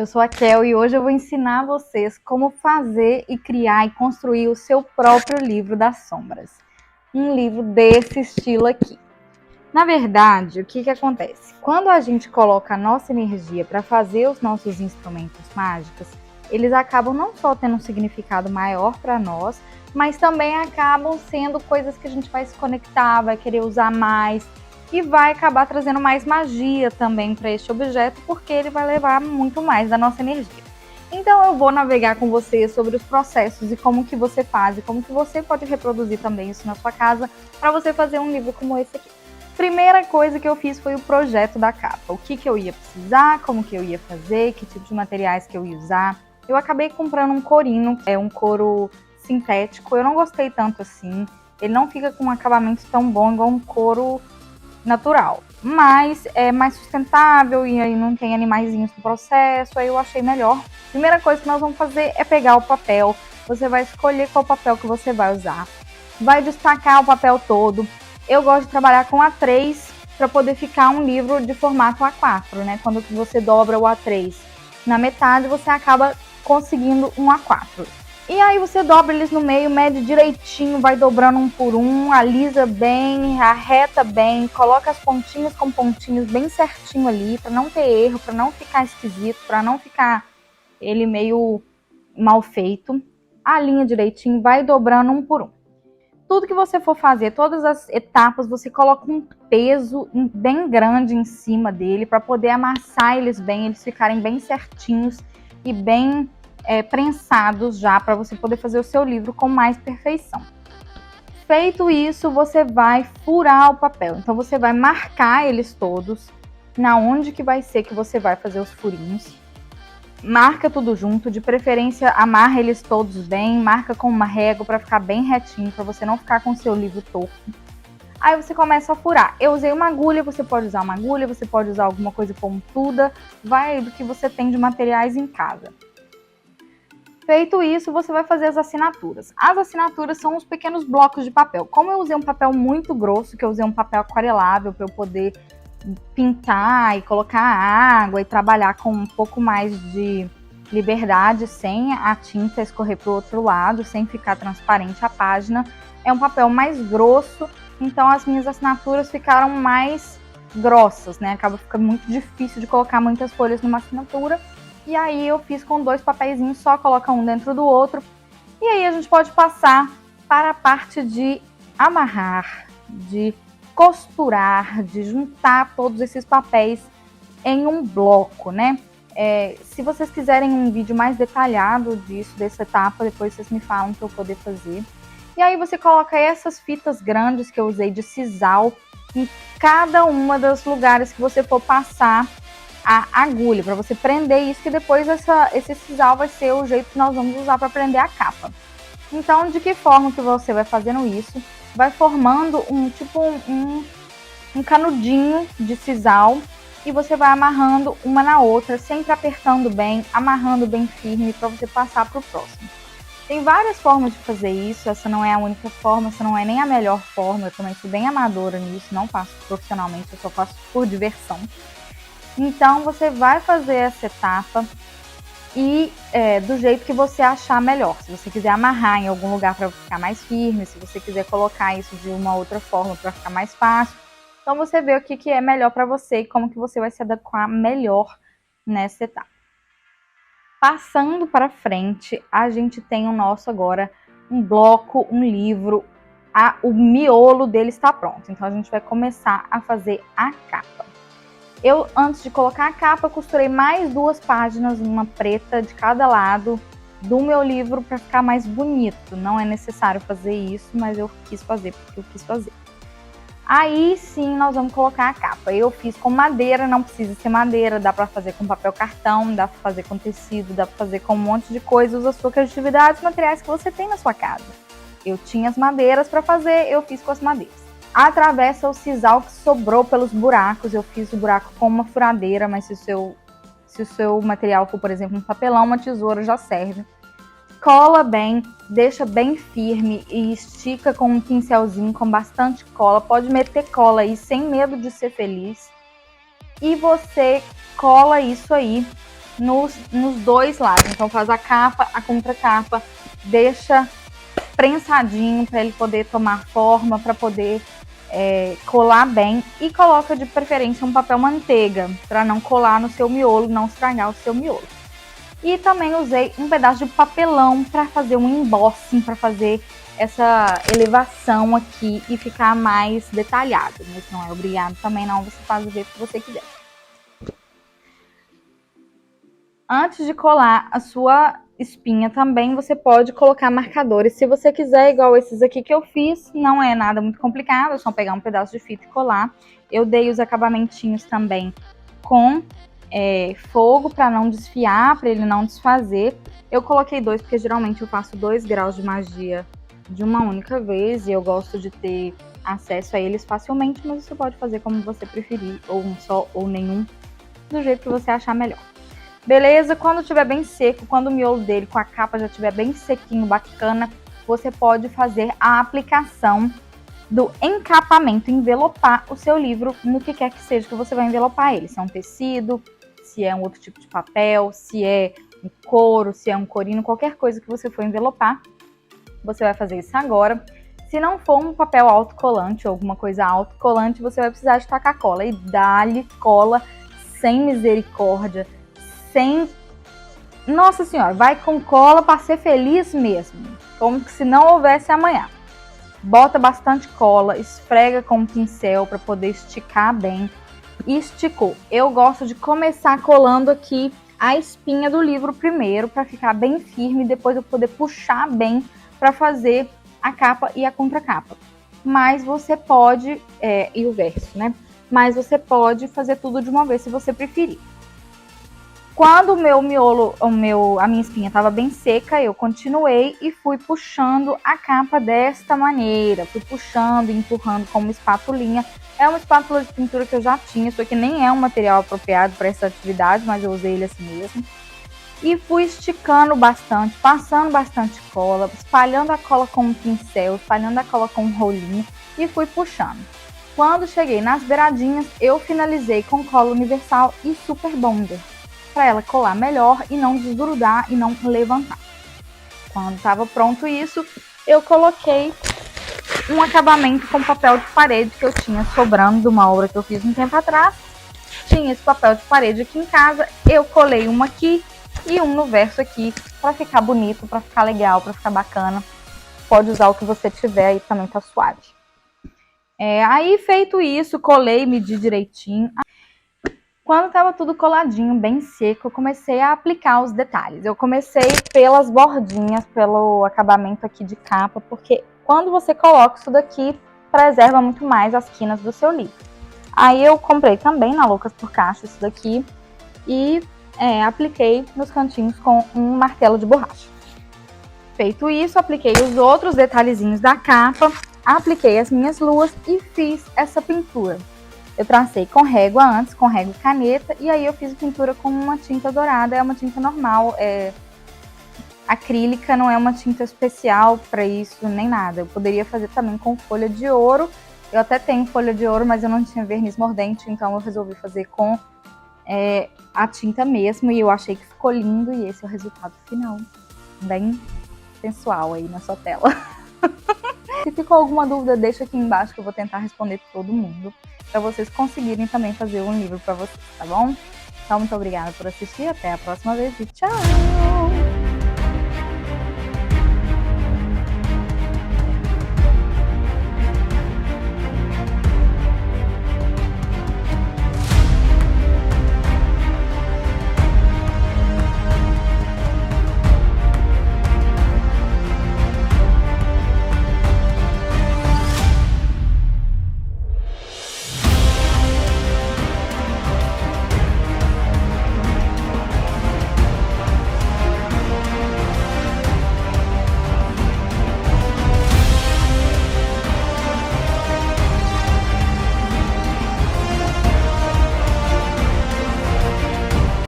Eu sou a Kel e hoje eu vou ensinar vocês como fazer e criar e construir o seu próprio livro das sombras. Um livro desse estilo aqui. Na verdade, o que acontece? Quando a gente coloca a nossa energia para fazer os nossos instrumentos mágicos, eles acabam não só tendo um significado maior para nós, mas também acabam sendo coisas que a gente vai se conectar, vai querer usar mais e vai acabar trazendo mais magia também para este objeto, porque ele vai levar muito mais da nossa energia. Então eu vou navegar com você sobre os processos e como que você faz e como que você pode reproduzir também isso na sua casa para você fazer um livro como esse aqui. Primeira coisa que eu fiz foi o projeto da capa. O que eu ia precisar, como que eu ia fazer, que tipo de materiais que eu ia usar. Eu acabei comprando um corino, um couro sintético. Eu não gostei tanto assim. Ele não fica com um acabamento tão bom igual um couro natural. Mas é mais sustentável e aí não tem animaizinhos no processo, aí eu achei melhor. Primeira coisa que nós vamos fazer é pegar o papel. Você vai escolher qual papel que você vai usar. Vai destacar o papel todo. Eu gosto de trabalhar com A3 para poder ficar um livro de formato A4, né? Quando você dobra o A3 na metade, você acaba conseguindo um A4. E aí você dobra eles no meio, mede direitinho, vai dobrando um por um, alisa bem, arreta bem, coloca as pontinhas com pontinhos bem certinho ali, para não ter erro, para não ficar esquisito, para não ficar ele meio mal feito. Alinha direitinho, vai dobrando um por um. Tudo que você for fazer, todas as etapas, você coloca um peso bem grande em cima dele para poder amassar eles bem, eles ficarem bem certinhos e bem prensados já, para você poder fazer o seu livro com mais perfeição. Feito isso, você vai furar o papel. Então você vai marcar eles todos, na onde que vai ser que você vai fazer os furinhos. Marca tudo junto, de preferência amarra eles todos bem, marca com uma régua para ficar bem retinho, para você não ficar com o seu livro torto. Aí você começa a furar. Eu usei uma agulha, você pode usar uma agulha, você pode usar alguma coisa pontuda, vai do que você tem de materiais em casa. Feito isso, você vai fazer as assinaturas. As assinaturas são os pequenos blocos de papel. Como eu usei um papel muito grosso, que eu usei um papel aquarelável para eu poder pintar e colocar água e trabalhar com um pouco mais de liberdade, sem a tinta escorrer para o outro lado, sem ficar transparente a página. É um papel mais grosso, então as minhas assinaturas ficaram mais grossas, né? Acaba ficando muito difícil de colocar muitas folhas numa assinatura. E aí eu fiz com 2 papeizinhos, só coloca um dentro do outro. E aí a gente pode passar para a parte de amarrar, de costurar, de juntar todos esses papéis em um bloco, né? Se vocês quiserem um vídeo mais detalhado disso, dessa etapa, depois vocês me falam para eu poder fazer. E aí você coloca essas fitas grandes que eu usei de sisal em cada uma dos lugares que você for passar a agulha, para você prender isso, que depois esse sisal vai ser o jeito que nós vamos usar para prender a capa. Então, de que forma que você vai fazendo isso? Vai formando um canudinho de sisal e você vai amarrando uma na outra, sempre apertando bem, amarrando bem firme para você passar para o próximo. Tem várias formas de fazer isso, essa não é a única forma, essa não é nem a melhor forma, eu também sou bem amadora nisso, não faço profissionalmente, eu só faço por diversão. Então você vai fazer essa etapa e do jeito que você achar melhor. Se você quiser amarrar em algum lugar para ficar mais firme, se você quiser colocar isso de uma outra forma para ficar mais fácil. Então você vê o que é melhor para você e como que você vai se adequar melhor nessa etapa. Passando para frente, a gente tem o nosso agora um bloco, um livro, o miolo dele está pronto. Então a gente vai começar a fazer a capa. Eu, antes de colocar a capa, costurei mais 2 páginas, uma preta de cada lado do meu livro para ficar mais bonito. Não é necessário fazer isso, mas eu quis fazer porque eu quis fazer. Aí sim nós vamos colocar a capa. Eu fiz com madeira, não precisa ser madeira, dá para fazer com papel cartão, dá para fazer com tecido, dá para fazer com um monte de coisa. Usa a sua criatividade, os materiais que você tem na sua casa. Eu tinha as madeiras para fazer, eu fiz com as madeiras. Atravessa o sisal que sobrou pelos buracos. Eu fiz o buraco com uma furadeira, mas se o seu material for, por exemplo, um papelão, uma tesoura já serve. Cola bem, deixa bem firme e estica com um pincelzinho com bastante cola. Pode meter cola aí sem medo de ser feliz. E você cola isso aí nos dois lados. Então faz a capa, a contracapa, deixa prensadinho para ele poder tomar forma, para poder colar bem, e coloca de preferência um papel manteiga para não colar no seu miolo, não estragar o seu miolo. E também usei um pedaço de papelão para fazer um embossing, para fazer essa elevação aqui e ficar mais detalhado, mas não é obrigado também não, você faz do jeito que você quiser. Antes de colar a sua espinha também, você pode colocar marcadores, se você quiser, igual esses aqui que eu fiz, não é nada muito complicado, é só pegar um pedaço de fita e colar. Eu dei os acabamentinhos também com fogo para não desfiar, para ele não desfazer. Eu coloquei 2 porque geralmente eu faço 2 graus de magia de uma única vez e eu gosto de ter acesso a eles facilmente, mas você pode fazer como você preferir, ou um só ou nenhum, do jeito que você achar melhor. Beleza? Quando estiver bem seco, quando o miolo dele com a capa já estiver bem sequinho, bacana, você pode fazer a aplicação do encapamento, envelopar o seu livro no que quer que seja que você vai envelopar ele. Se é um tecido, se é um outro tipo de papel, se é um couro, se é um corino, qualquer coisa que você for envelopar, você vai fazer isso agora. Se não for um papel autocolante ou alguma coisa autocolante, você vai precisar de tacar cola. E dá-lhe cola sem misericórdia, sem... Nossa senhora, vai com cola para ser feliz mesmo, como se não houvesse amanhã. Bota bastante cola, esfrega com um pincel para poder esticar bem. E esticou. Eu gosto de começar colando aqui a espinha do livro primeiro, para ficar bem firme, depois eu poder puxar bem para fazer a capa e a contracapa. Mas você pode, e o verso, né? Mas você pode fazer tudo de uma vez se você preferir. Quando o meu miolo, a minha espinha estava bem seca, eu continuei e fui puxando a capa desta maneira. Fui puxando e empurrando com uma espátulinha. É uma espátula de pintura que eu já tinha, isso aqui nem é um material apropriado para essa atividade, mas eu usei ele assim mesmo. E fui esticando bastante, passando bastante cola, espalhando a cola com um pincel, espalhando a cola com um rolinho e fui puxando. Quando cheguei nas beiradinhas, eu finalizei com cola universal e super bonder, para ela colar melhor e não desgrudar e não levantar. Quando estava pronto isso, eu coloquei um acabamento com papel de parede que eu tinha sobrando de uma obra que eu fiz um tempo atrás. Tinha esse papel de parede aqui em casa, eu colei um aqui e um no verso aqui, para ficar bonito, para ficar legal, para ficar bacana. Pode usar o que você tiver aí, também tá suave. Aí feito isso, colei, medi direitinho. Quando estava tudo coladinho, bem seco, eu comecei a aplicar os detalhes. Eu comecei pelas bordinhas, pelo acabamento aqui de capa, porque quando você coloca isso daqui, preserva muito mais as quinas do seu livro. Aí eu comprei também na Loucas por Caixa isso daqui e apliquei nos cantinhos com um martelo de borracha. Feito isso, apliquei os outros detalhezinhos da capa, apliquei as minhas luas e fiz essa pintura. Eu tracei com régua antes, com régua e caneta, e aí eu fiz a pintura com uma tinta dourada, é uma tinta normal, acrílica, não é uma tinta especial para isso, nem nada. Eu poderia fazer também com folha de ouro, eu até tenho folha de ouro, mas eu não tinha verniz mordente, então eu resolvi fazer com a tinta mesmo, e eu achei que ficou lindo, e esse é o resultado final, bem sensual aí na sua tela. Se ficou alguma dúvida, deixa aqui embaixo que eu vou tentar responder todo mundo, para vocês conseguirem também fazer um livro para vocês, tá bom? Então, muito obrigada por assistir, até a próxima vez e tchau!